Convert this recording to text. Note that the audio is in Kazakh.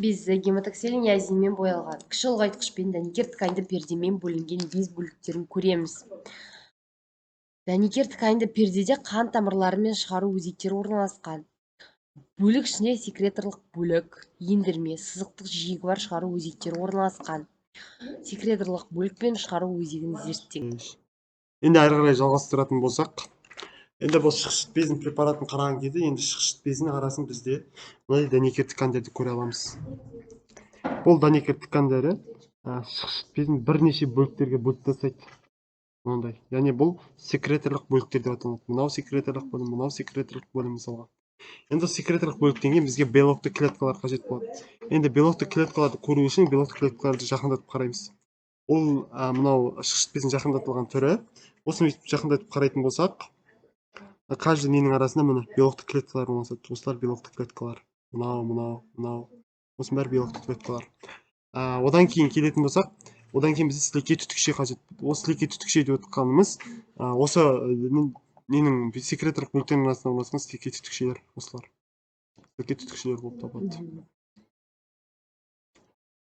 без гематоксилин-язинмен боялған, кіші ұлғайтқышпен дәнекер тканьды пердемен бөлінген без бөліктерін көреміз. Дәнекер тканьды пердеде қан тамырлары мен шығару өзектері орналасқан. Бөлік ішінде секреторлық бөлік, ендірме, сызықтық жиегі бар шығару өзектері орналасқан. Секреторлық бөлік пен шығару өзегін зерттеңіз. Енді әрі қарай жалғастыратын болсақ, енді бұл шықшыт бездің препаратын қараған кезде, енді шықшыт безінің арасын бізде мынандай дәнекер ткандерді көре аламыз. Бұл дәнекер ткандері шықшыт безін бірнеше бөліктерге бөліп тастайды. Мынандай. Яғни бұл секреторлық бөліктер деп аталады. Мынау секреторлық бөлім, мынау секреторлық бөлім мысалға. Енді секреторлық бөліктен кейін бізге белокты клеткалар қажет болады. Енді белокты клеткаларды көру үшін белокты клеткаларды жақындатып қараймыз. Ол мынау шықшыт бездің жақындатылған түрі. Осыны жақындатып қарайтын болсақ, каждый ненің арасында міне белокты клеткалар орналасады. Осылар белокты клеткалар. Мынау. Осының бәрі белокты клеткалар. Одан кейін келетін болсақ, одан кейін бізде сілекей түтікше қажет. Осы сілекей түтікше деп отқанымыз, осы ненің секреторлық бөліктердің арасында орналасқан сілекей түтікшелер осылар. Сілекей түтікшелер болып табылады.